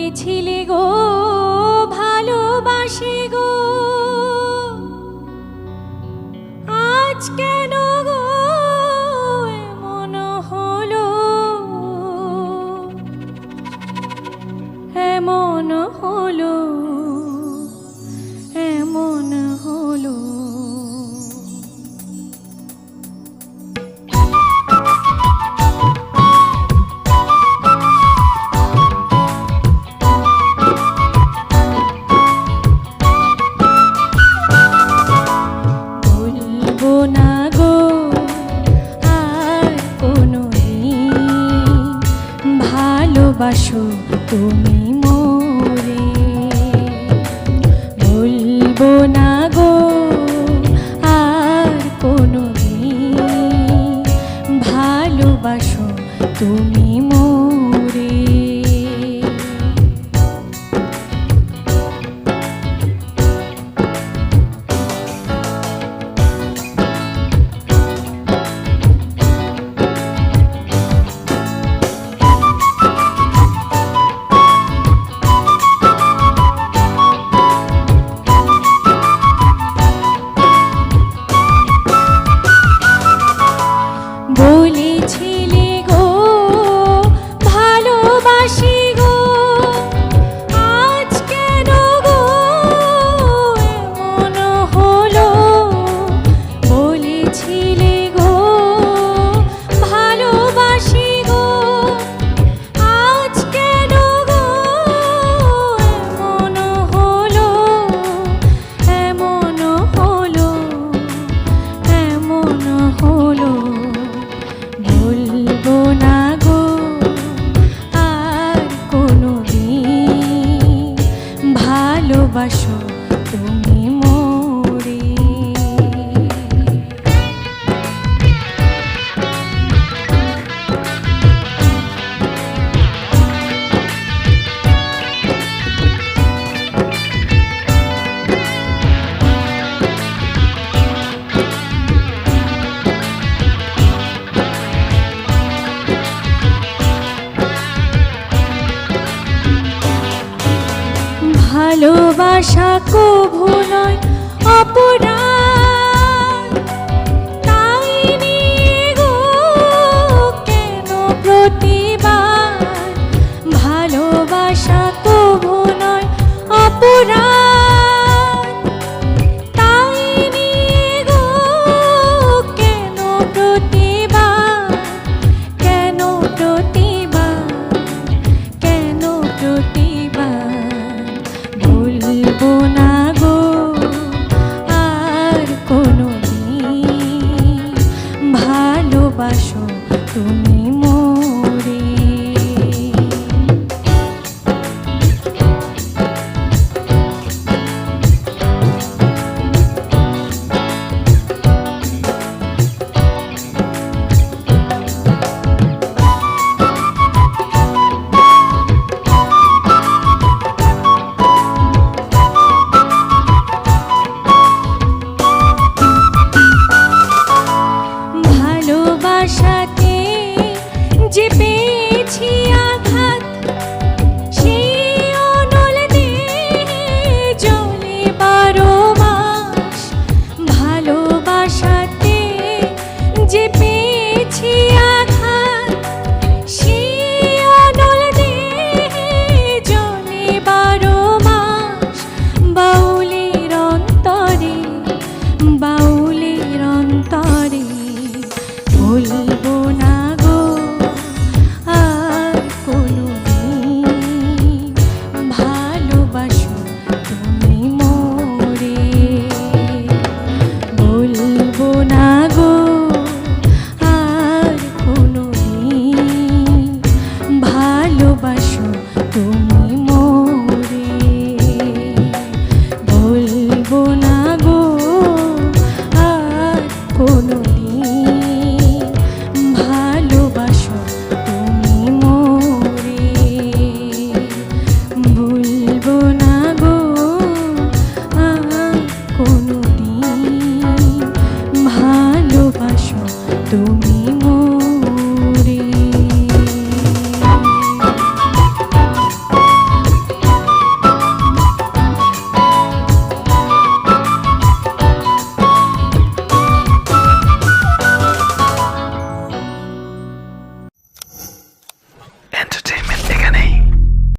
বলেছিলে গো ভালোবাসি গো, আজ কেন গো এমন হলো, এমন হলো, এমন হলো। ভালোবাসো তুমি মোরে, বলবো না গো আর কোনোদিন, ভালোবাসো তুমি মোরে। বলেছিলে গো ভালোবাসি গো, আজ কেন গো এমন হলো, বলেছিলে গো ভালোবাসি গো, আজ কেন গো এমন হলো, এমন হলো, এমন হলো। বলবো না গো আর কোনোদিন, ভালোবাসো তুমি মোরে। ভালোবাসা কভু নয় অপরাধ, তাই নিয়ে গো কেন প্রতিবাদ, ভালোবাসা কভু নয় অপরাধ, তাই নিয়ে গো কেন প্রতিবাদ, কেন প্রতিবাদ, কেন প্রতিবাদ। বলবো না গো আর কোনোদিন, ভালোবাসো তুমি মোরে। ভালোবাসাতে যে পেয়েছি আঘাত, সেই অনল দেহে জ্বলে 12 মাস, ভালোবাসাতে যে পেয়েছি আঘাত, সেই অনল দেহে জ্বলে 12 মাস, বাউলের অন্তরে, বাউলের অন্তরে। বলবো না গো আর কোনোদিন, ভালোবাসো তুমি মোরে, বলবো না গো আর কোনোদিন, ভালোবাসো